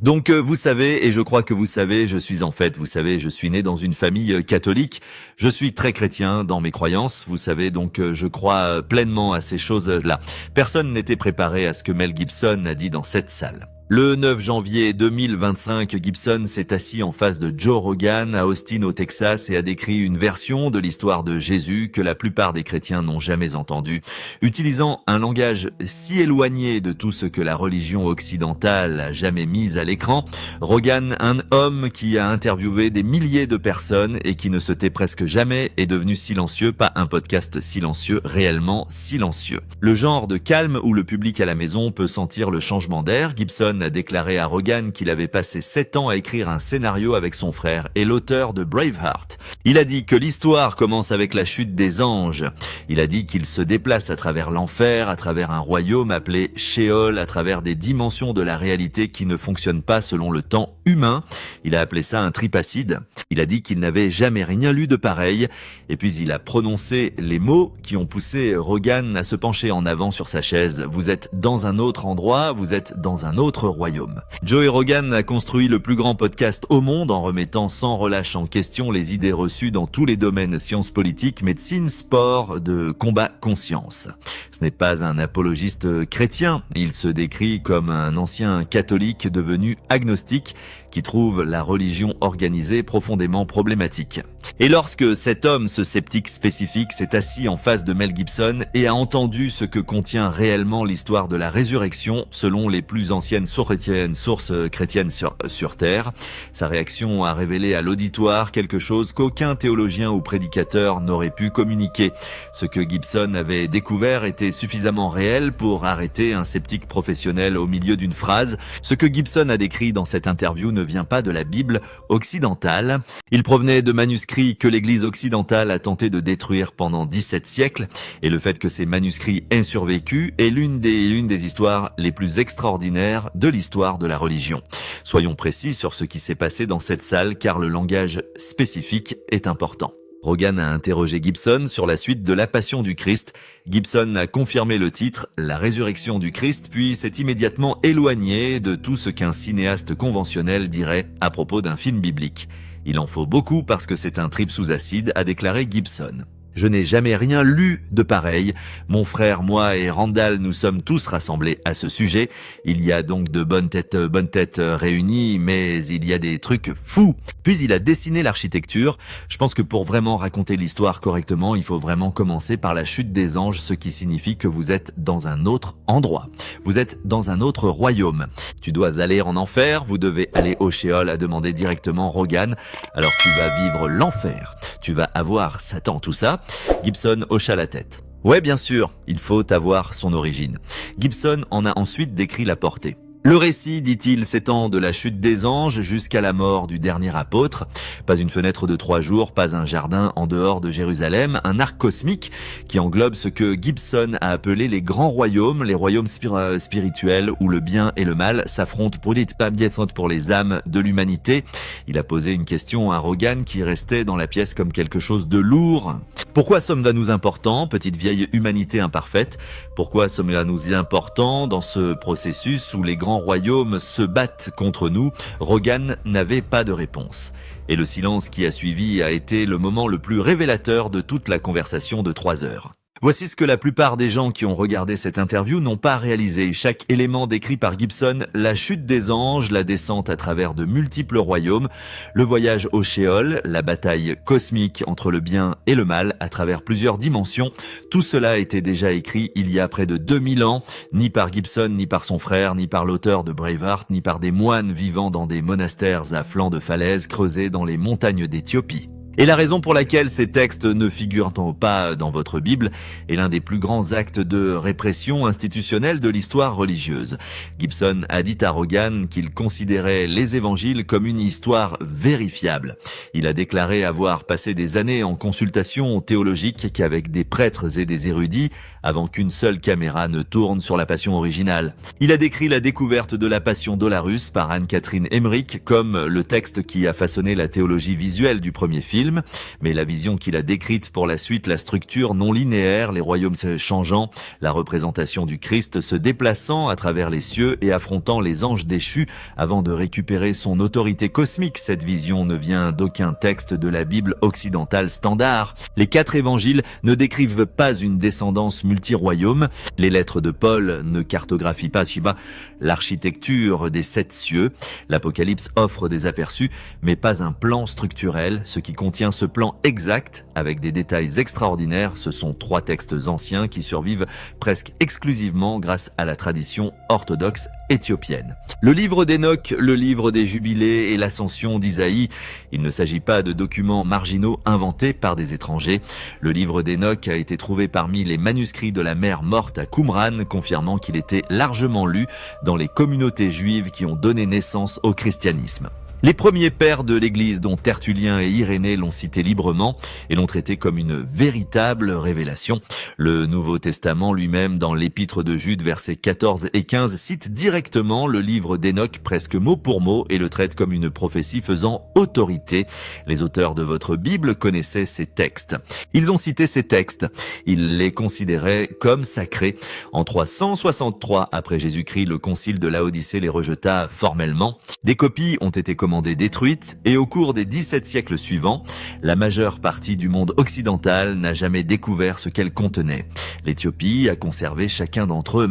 Donc vous savez, et je crois que vous savez, je suis né dans une famille catholique. Je suis très chrétien dans mes croyances. Vous savez, donc je crois pleinement à ces choses-là. Personne n'était préparé à ce que Mel Gibson a dit dans cette salle. Le 9 janvier 2025, Gibson s'est assis en face de Joe Rogan à Austin au Texas et a décrit une version de l'histoire de Jésus que la plupart des chrétiens n'ont jamais entendue. Utilisant un langage si éloigné de tout ce que la religion occidentale a jamais mis à l'écran, Rogan, un homme qui a interviewé des milliers de personnes et qui ne se tait presque jamais, est devenu silencieux, pas un podcast silencieux, réellement silencieux. Le genre de calme où le public à la maison peut sentir le changement d'air. Gibson a déclaré à Rogan qu'il avait passé 7 ans à écrire un scénario avec son frère et l'auteur de Braveheart. Il a dit que l'histoire commence avec la chute des anges. Il a dit qu'il se déplace à travers l'enfer, à travers un royaume appelé Sheol, à travers des dimensions de la réalité qui ne fonctionnent pas selon le temps humain. Il a appelé ça un tripacide. Il a dit qu'il n'avait jamais rien lu de pareil. Et puis il a prononcé les mots qui ont poussé Rogan à se pencher en avant sur sa chaise. Vous êtes dans un autre endroit, vous êtes dans un autre royaume. Joe Rogan a construit le plus grand podcast au monde en remettant sans relâche en question les idées reçues dans tous les domaines sciences politiques, médecine, sport, de combat, conscience. Ce n'est pas un apologiste chrétien, il se décrit comme un ancien catholique devenu agnostique qui trouve la religion organisée profondément problématique. Et lorsque cet homme, ce sceptique spécifique, s'est assis en face de Mel Gibson et a entendu ce que contient réellement l'histoire de la résurrection, selon les plus anciennes sources chrétiennes sur Terre, sa réaction a révélé à l'auditoire quelque chose qu'aucun théologien ou prédicateur n'aurait pu communiquer. Ce que Gibson avait découvert était suffisamment réel pour arrêter un sceptique professionnel au milieu d'une phrase. Ce que Gibson a décrit dans cette interview ne vient pas de la Bible occidentale. Il provenait de manuscrits que l'Église occidentale a tenté de détruire pendant 17 siècles, et le fait que ces manuscrits aient survécu est l'une des histoires les plus extraordinaires de l'histoire de la religion. Soyons précis sur ce qui s'est passé dans cette salle, car le langage spécifique est important. Rogan a interrogé Gibson sur la suite de La Passion du Christ. Gibson a confirmé le titre, La résurrection du Christ, puis s'est immédiatement éloigné de tout ce qu'un cinéaste conventionnel dirait à propos d'un film biblique. Il en faut beaucoup parce que c'est un trip sous acide, a déclaré Gibson. Je n'ai jamais rien lu de pareil. Mon frère, moi et Randall, nous sommes tous rassemblés à ce sujet. Il y a donc de bonnes têtes réunies, mais il y a des trucs fous. Puis il a dessiné l'architecture. Je pense que pour vraiment raconter l'histoire correctement, il faut vraiment commencer par la chute des anges, ce qui signifie que vous êtes dans un autre endroit. Vous êtes dans un autre royaume. Tu dois aller en enfer, vous devez aller au Sheol, a demandé directement Rogan. Alors tu vas vivre l'enfer. Tu vas avoir Satan, tout ça. Gibson hocha la tête. Ouais, bien sûr, il faut avoir son origine. Gibson en a ensuite décrit la portée. Le récit, dit-il, s'étend de la chute des anges jusqu'à la mort du dernier apôtre. Pas une fenêtre de 3 jours, pas un jardin en dehors de Jérusalem, un arc cosmique qui englobe ce que Gibson a appelé les grands royaumes, les royaumes spirituels où le bien et le mal s'affrontent pour les âmes de l'humanité. Il a posé une question à Rogan qui restait dans la pièce comme quelque chose de lourd. Pourquoi sommes-nous importants, petite vieille humanité imparfaite? Pourquoi sommes-nous importants dans ce processus où les grands royaumes se battent contre nous? Rogan n'avait pas de réponse. Et le silence qui a suivi a été le moment le plus révélateur de toute la conversation de 3 heures. Voici ce que la plupart des gens qui ont regardé cette interview n'ont pas réalisé. Chaque élément décrit par Gibson, la chute des anges, la descente à travers de multiples royaumes, le voyage au Sheol, la bataille cosmique entre le bien et le mal à travers plusieurs dimensions, tout cela était déjà écrit il y a près de 2000 ans, ni par Gibson, ni par son frère, ni par l'auteur de Braveheart, ni par des moines vivant dans des monastères à flanc de falaises creusés dans les montagnes d'Éthiopie. Et la raison pour laquelle ces textes ne figurent pas dans votre Bible est l'un des plus grands actes de répression institutionnelle de l'histoire religieuse. Gibson a dit à Rogan qu'il considérait les évangiles comme une histoire vérifiable. Il a déclaré avoir passé des années en consultation théologique qu'avec des prêtres et des érudits avant qu'une seule caméra ne tourne sur la Passion originale. Il a décrit la découverte de la Passion Dolarus par Anne-Catherine Emmerich comme le texte qui a façonné la théologie visuelle du premier film. film, mais la vision qu'il a décrite pour la suite, la structure non linéaire, les royaumes se changeant, la représentation du Christ se déplaçant à travers les cieux et affrontant les anges déchus avant de récupérer son autorité cosmique. Cette vision ne vient d'aucun texte de la Bible occidentale standard. Les 4 évangiles ne décrivent pas une descendance multi-royaume. Les lettres de Paul ne cartographient pas l'architecture des 7 cieux. L'Apocalypse offre des aperçus, mais pas un plan structurel. Ce qui contient ce plan exact, avec des détails extraordinaires, ce sont 3 textes anciens qui survivent presque exclusivement grâce à la tradition orthodoxe éthiopienne. Le livre d'Enoch, le livre des jubilés et l'ascension d'Isaïe, il ne s'agit pas de documents marginaux inventés par des étrangers. Le livre d'Enoch a été trouvé parmi les manuscrits de la mer morte à Qumran, confirmant qu'il était largement lu dans les communautés juives qui ont donné naissance au christianisme. Les premiers pères de l'Église, dont Tertullien et Irénée, l'ont cité librement et l'ont traité comme une véritable révélation. Le Nouveau Testament lui-même, dans l'Épître de Jude, versets 14 et 15, cite directement le livre d'Enoch presque mot pour mot et le traite comme une prophétie faisant autorité. Les auteurs de votre Bible connaissaient ces textes. Ils ont cité ces textes. Ils les considéraient comme sacrés. En 363 après Jésus-Christ, le concile de Laodicée les rejeta formellement. Des copies ont été commandées détruites et au cours des 17 siècles suivants, la majeure partie du monde occidental n'a jamais découvert ce qu'elle contenait. L'Éthiopie a conservé chacun d'entre eux.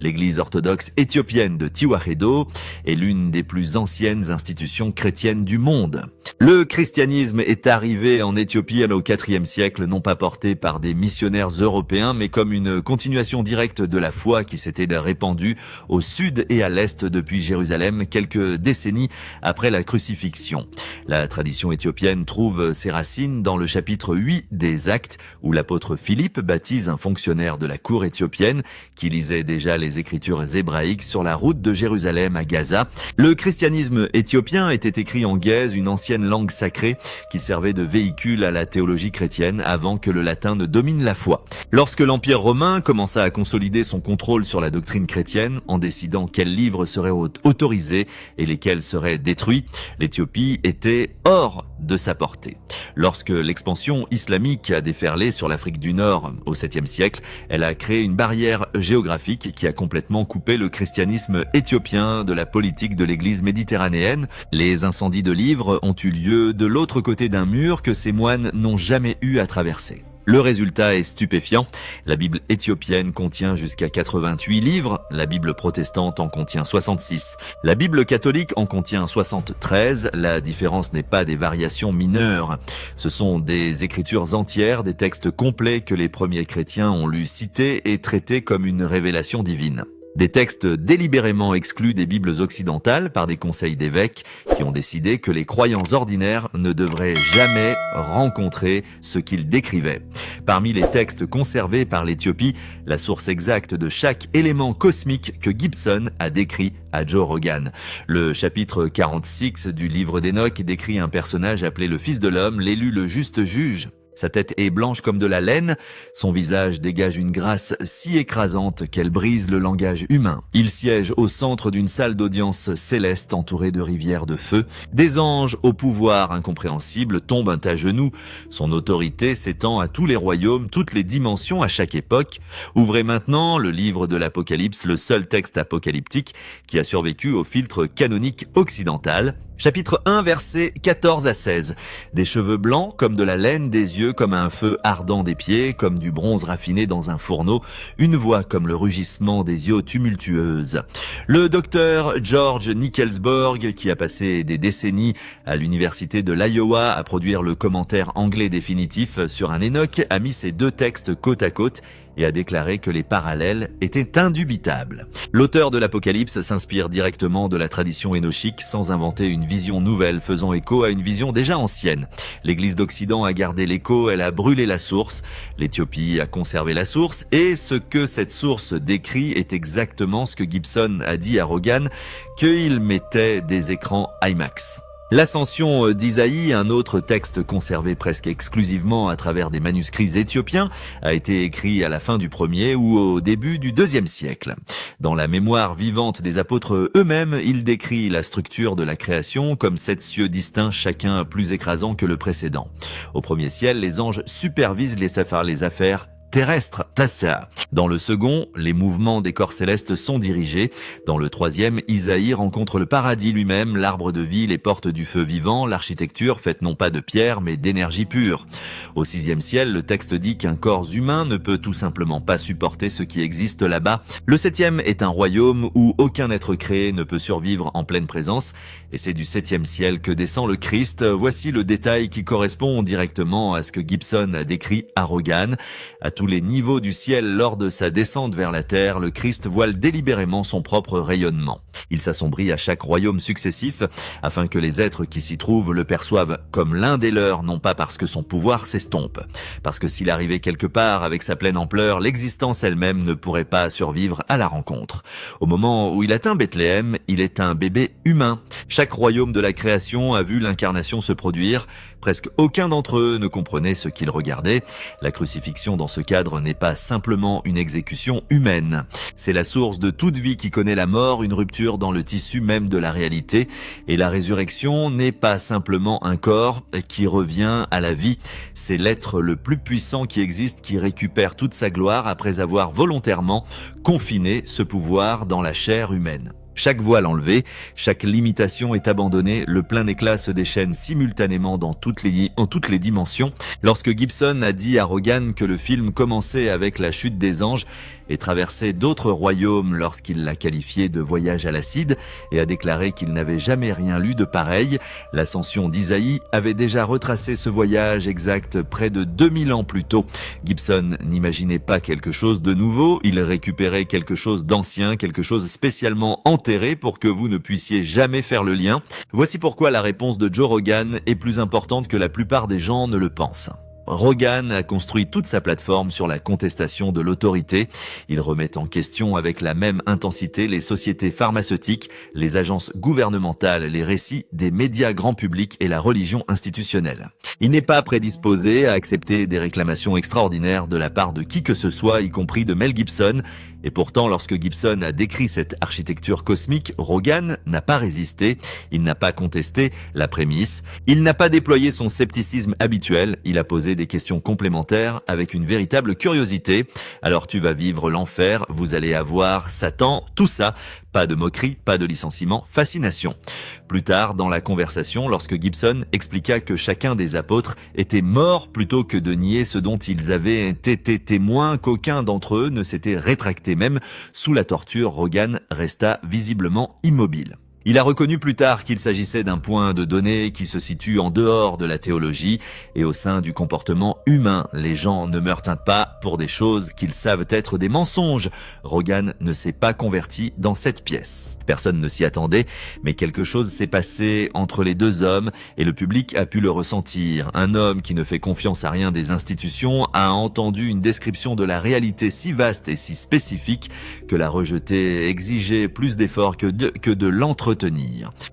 L'Église orthodoxe éthiopienne de Tewahedo est l'une des plus anciennes institutions chrétiennes du monde. Le christianisme est arrivé en Éthiopie au IVe siècle, non pas porté par des missionnaires européens, mais comme une continuation directe de la foi qui s'était répandue au sud et à l'est depuis Jérusalem quelques décennies après la crucifixion. La tradition éthiopienne trouve ses racines dans le chapitre 8 des Actes, où l'apôtre Philippe baptise un fonctionnaire de la cour éthiopienne qui lisait déjà les écritures hébraïques sur la route de Jérusalem à Gaza. Le christianisme éthiopien était écrit en gaze, une ancienne langue sacrée qui servait de véhicule à la théologie chrétienne avant que le latin ne domine la foi. Lorsque l'Empire romain commença à consolider son contrôle sur la doctrine chrétienne en décidant quels livres seraient autorisés et lesquels seraient détruits, l'Éthiopie était hors de sa portée. Lorsque l'expansion islamique a déferlé sur l'Afrique du Nord au 7e siècle, elle a créé une barrière géographique qui a complètement coupé le christianisme éthiopien de la politique de l'église méditerranéenne. Les incendies de livres ont eu lieu de l'autre côté d'un mur que ces moines n'ont jamais eu à traverser. Le résultat est stupéfiant. La Bible éthiopienne contient jusqu'à 88 livres, la Bible protestante en contient 66. La Bible catholique en contient 73, la différence n'est pas des variations mineures. Ce sont des écritures entières, des textes complets que les premiers chrétiens ont lus, cités et traités comme une révélation divine. Des textes délibérément exclus des Bibles occidentales par des conseils d'évêques qui ont décidé que les croyants ordinaires ne devraient jamais rencontrer ce qu'ils décrivaient. Parmi les textes conservés par l'Éthiopie, la source exacte de chaque élément cosmique que Gibson a décrit à Joe Rogan. Le chapitre 46 du livre d'Enoch décrit un personnage appelé le Fils de l'homme, l'élu, le juste juge. Sa tête est blanche comme de la laine, son visage dégage une grâce si écrasante qu'elle brise le langage humain. Il siège au centre d'une salle d'audience céleste entourée de rivières de feu. Des anges au pouvoir incompréhensible tombent à genoux. Son autorité s'étend à tous les royaumes, toutes les dimensions à chaque époque. Ouvrez maintenant le livre de l'Apocalypse, le seul texte apocalyptique qui a survécu au filtre canonique occidental. Chapitre 1, versets 14 à 16. Des cheveux blancs comme de la laine, des yeux comme un feu ardent des pieds, comme du bronze raffiné dans un fourneau, une voix comme le rugissement des eaux tumultueuses. Le docteur George Nickelsborg, qui a passé des décennies à l'université de l'Iowa à produire le commentaire anglais définitif sur un Enoch, a mis ces deux textes côte à côte et a déclaré que les parallèles étaient indubitables. L'auteur de l'Apocalypse s'inspire directement de la tradition énochique sans inventer une vision nouvelle faisant écho à une vision déjà ancienne. L'Église d'Occident a gardé l'écho, elle a brûlé la source. L'Éthiopie a conservé la source et ce que cette source décrit est exactement ce que Gibson a dit à Rogan, qu'il mettait des écrans IMAX. L'Ascension d'Isaïe, un autre texte conservé presque exclusivement à travers des manuscrits éthiopiens, a été écrit à la fin du 1er ou au début du 2e siècle. Dans la mémoire vivante des apôtres eux-mêmes, il décrit la structure de la création comme 7 cieux distincts, chacun plus écrasant que le précédent. Au 1er ciel, les anges supervisent les affaires terrestre, tassa. Dans le second, les mouvements des corps célestes sont dirigés. Dans le 3e, Isaïe rencontre le paradis lui-même, l'arbre de vie, les portes du feu vivant, l'architecture faite non pas de pierre mais d'énergie pure. Au 6e ciel, le texte dit qu'un corps humain ne peut tout simplement pas supporter ce qui existe là-bas. Le 7e est un royaume où aucun être créé ne peut survivre en pleine présence. Et c'est du 7e ciel que descend le Christ. Voici le détail qui correspond directement à ce que Gibson a décrit à Rogan. À tous les niveaux du ciel, lors de sa descente vers la terre, le Christ voile délibérément son propre rayonnement. Il s'assombrit à chaque royaume successif, afin que les êtres qui s'y trouvent le perçoivent comme l'un des leurs, non pas parce que son pouvoir s'estompe. Parce que s'il arrivait quelque part avec sa pleine ampleur, l'existence elle-même ne pourrait pas survivre à la rencontre. Au moment où il atteint Bethléem, il est un bébé humain. Chaque royaume de la création a vu l'incarnation se produire. Presque aucun d'entre eux ne comprenait ce qu'ils regardaient. La crucifixion dans ce cadre n'est pas simplement une exécution humaine. C'est la source de toute vie qui connaît la mort, une rupture dans le tissu même de la réalité. Et la résurrection n'est pas simplement un corps qui revient à la vie. C'est l'être le plus puissant qui existe qui récupère toute sa gloire après avoir volontairement confiné ce pouvoir dans la chair humaine. Chaque voile enlevé, chaque limitation est abandonnée, le plein éclat se déchaîne simultanément en toutes les dimensions. Lorsque Gibson a dit à Rogan que le film commençait avec la chute des anges et traversait d'autres royaumes lorsqu'il l'a qualifié de voyage à l'acide et a déclaré qu'il n'avait jamais rien lu de pareil, l'Ascension d'Isaïe avait déjà retracé ce voyage exact près de 2000 ans plus tôt. Gibson n'imaginait pas quelque chose de nouveau, il récupérait quelque chose d'ancien, quelque chose spécialement enterré pour que vous ne puissiez jamais faire le lien. Voici pourquoi la réponse de Joe Rogan est plus importante que la plupart des gens ne le pensent. Rogan a construit toute sa plateforme sur la contestation de l'autorité. Il remet en question avec la même intensité les sociétés pharmaceutiques, les agences gouvernementales, les récits des médias grand public et la religion institutionnelle. Il n'est pas prédisposé à accepter des réclamations extraordinaires de la part de qui que ce soit, y compris de Mel Gibson. Et pourtant, lorsque Gibson a décrit cette architecture cosmique, Rogan n'a pas résisté, il n'a pas contesté la prémisse, il n'a pas déployé son scepticisme habituel, il a posé des questions complémentaires avec une véritable curiosité. Alors tu vas vivre l'enfer, vous allez avoir Satan, tout ça. Pas de moquerie, pas de licenciement, fascination. Plus tard, dans la conversation, lorsque Gibson expliqua que chacun des apôtres était mort plutôt que de nier ce dont ils avaient été témoins, qu'aucun d'entre eux ne s'était rétracté même, sous la torture, Rogan resta visiblement immobile. Il a reconnu plus tard qu'il s'agissait d'un point de données qui se situe en dehors de la théologie et au sein du comportement humain. Les gens ne meurent pas pour des choses qu'ils savent être des mensonges. Rogan ne s'est pas converti dans cette pièce. Personne ne s'y attendait, mais quelque chose s'est passé entre les deux hommes et le public a pu le ressentir. Un homme qui ne fait confiance à rien des institutions a entendu une description de la réalité si vaste et si spécifique que la rejeter exigeait plus d'efforts que de l'entretenir.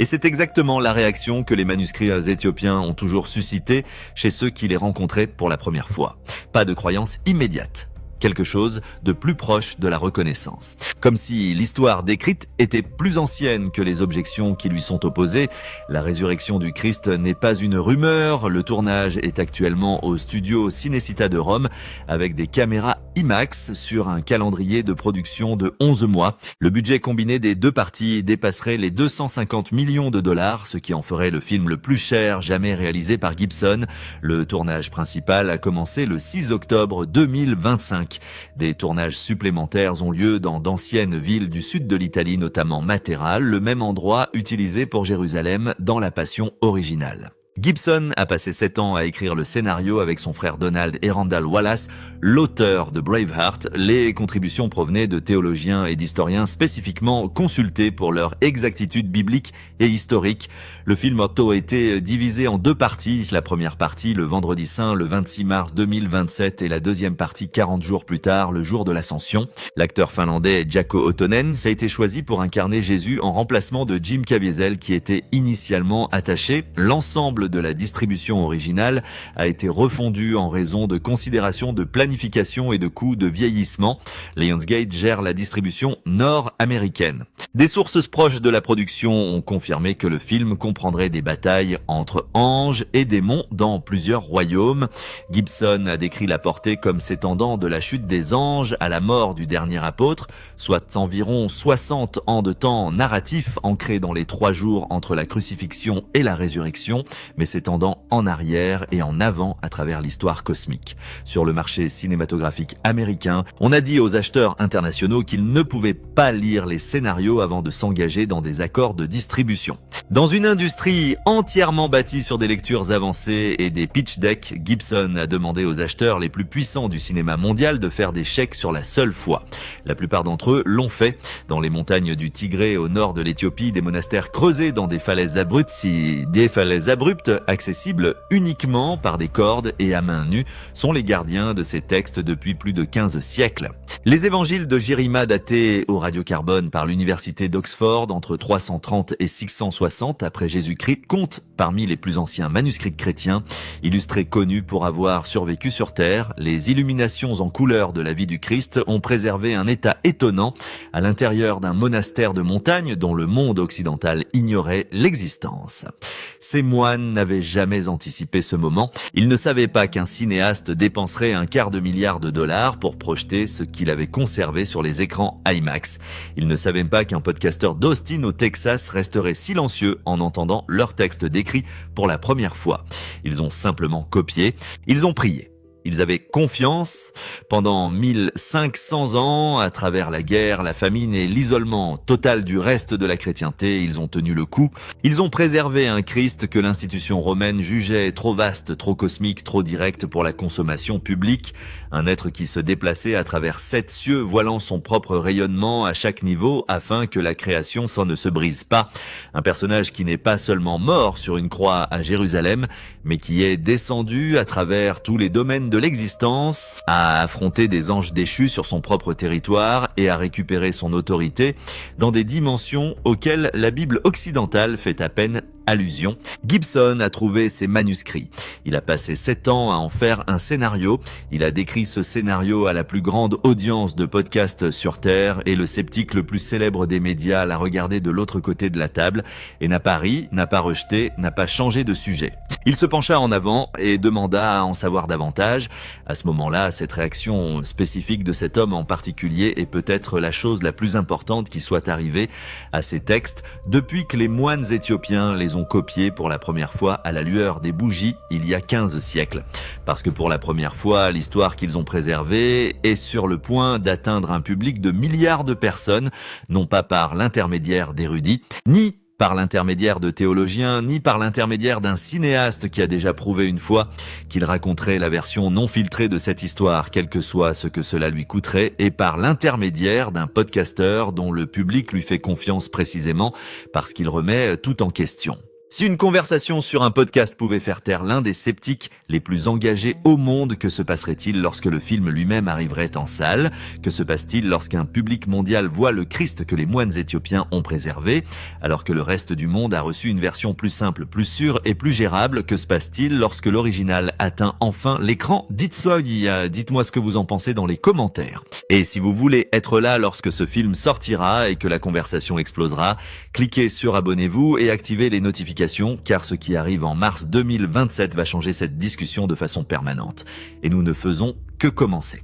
Et c'est exactement la réaction que les manuscrits éthiopiens ont toujours suscité chez ceux qui les rencontraient pour la première fois. Pas de croyance immédiate. Quelque chose de plus proche de la reconnaissance. Comme si l'histoire décrite était plus ancienne que les objections qui lui sont opposées. La résurrection du Christ n'est pas une rumeur. Le tournage est actuellement au studio Cinecittà de Rome avec des caméras IMAX sur un calendrier de production de 11 mois. Le budget combiné des deux parties dépasserait les 250 millions de dollars, ce qui en ferait le film le plus cher jamais réalisé par Gibson. Le tournage principal a commencé le 6 octobre 2025. Des tournages supplémentaires ont lieu dans d'anciennes villes du sud de l'Italie, notamment Matera, le même endroit utilisé pour Jérusalem dans la Passion originale. Gibson a passé 7 ans à écrire le scénario avec son frère Donald et Randall Wallace, l'auteur de Braveheart. Les contributions provenaient de théologiens et d'historiens spécifiquement consultés pour leur exactitude biblique et historique. Le film a été divisé en 2 parties. La première partie, le vendredi saint, le 26 mars 2027, et la deuxième partie 40 jours plus tard, le jour de l'Ascension. L'acteur finlandais Jaakko Ottonen a été choisi pour incarner Jésus en remplacement de Jim Caviezel qui était initialement attaché. L'ensemble de la distribution originale a été refondu en raison de considérations de planification et de coûts de vieillissement. Lionsgate gère la distribution nord-américaine. Des sources proches de la production ont confirmé que le film comprendrait des batailles entre anges et démons dans plusieurs royaumes. Gibson a décrit la portée comme s'étendant de la chute des anges à la mort du dernier apôtre, soit environ 60 ans de temps narratif ancré dans les 3 jours entre la crucifixion et la résurrection, mais s'étendant en arrière et en avant à travers l'histoire cosmique. Sur le marché cinématographique américain, on a dit aux acheteurs internationaux qu'ils ne pouvaient pas lire les scénarios avant de s'engager dans des accords de distribution. Dans une industrie entièrement bâtie sur des lectures avancées et des pitch decks, Gibson a demandé aux acheteurs les plus puissants du cinéma mondial de faire des chèques sur la seule foi. La plupart d'entre eux l'ont fait. Dans les montagnes du Tigré au nord de l'Éthiopie, des monastères creusés dans des falaises abruptes accessibles uniquement par des cordes et à main nue sont les gardiens de ces textes depuis plus de 15 siècles. Les évangiles de Jérima datés au radiocarbone par l'université d'Oxford entre 330 et 660 après Jésus-Christ comptent parmi les plus anciens manuscrits chrétiens, illustrés connus pour avoir survécu sur terre. Les illuminations en couleur de la vie du Christ ont préservé un état étonnant à l'intérieur d'un monastère de montagne dont le monde occidental ignorait l'existence. Ces moines n'avaient jamais anticipé ce moment. Ils ne savaient pas qu'un cinéaste dépenserait $250 million pour projeter ce qu'il avait conservé sur les écrans IMAX. Ils ne savaient pas qu'un podcasteur d'Austin au Texas resterait silencieux en entendant leur texte décrit pour la première fois. Ils ont simplement copié, ils ont prié. Ils avaient confiance. Pendant 1500 ans, à travers la guerre, la famine et l'isolement total du reste de la chrétienté, ils ont tenu le coup. Ils ont préservé un Christ que l'institution romaine jugeait trop vaste, trop cosmique, trop direct pour la consommation publique. Un être qui se déplaçait à travers 7 cieux, voilant son propre rayonnement à chaque niveau afin que la création ne se brise pas. Un personnage qui n'est pas seulement mort sur une croix à Jérusalem, mais qui est descendu à travers tous les domaines de l'existence, a affronté des anges déchus sur son propre territoire et a récupéré son autorité dans des dimensions auxquelles la Bible occidentale fait à peine allusion. Gibson a trouvé ses manuscrits. Il a passé 7 ans à en faire un scénario. Il a décrit ce scénario à la plus grande audience de podcasts sur Terre et le sceptique le plus célèbre des médias l'a regardé de l'autre côté de la table et n'a pas ri, n'a pas rejeté, n'a pas changé de sujet. Il se pencha en avant et demanda à en savoir davantage. À ce moment-là, cette réaction spécifique de cet homme en particulier est peut-être la chose la plus importante qui soit arrivée à ces textes depuis que les moines éthiopiens les ont copiés pour la première fois à la lueur des bougies il y a 15 siècles. Parce que pour la première fois, l'histoire qu'ils ont préservée est sur le point d'atteindre un public de milliards de personnes, non pas par l'intermédiaire d'érudits, ni par l'intermédiaire de théologiens, ni par l'intermédiaire d'un cinéaste qui a déjà prouvé une fois qu'il raconterait la version non filtrée de cette histoire, quel que soit ce que cela lui coûterait, et par l'intermédiaire d'un podcasteur dont le public lui fait confiance précisément parce qu'il remet tout en question. Si une conversation sur un podcast pouvait faire taire l'un des sceptiques les plus engagés au monde, que se passerait-il lorsque le film lui-même arriverait en salle? Que se passe-t-il lorsqu'un public mondial voit le Christ que les moines éthiopiens ont préservé, alors que le reste du monde a reçu une version plus simple, plus sûre et plus gérable? Que se passe-t-il lorsque l'original atteint enfin l'écran? Dites-moi ce que vous en pensez dans les commentaires. Et si vous voulez être là lorsque ce film sortira et que la conversation explosera, cliquez sur abonnez-vous et activez les notifications, car ce qui arrive en mars 2027 va changer cette discussion de façon permanente. Et nous ne faisons que commencer.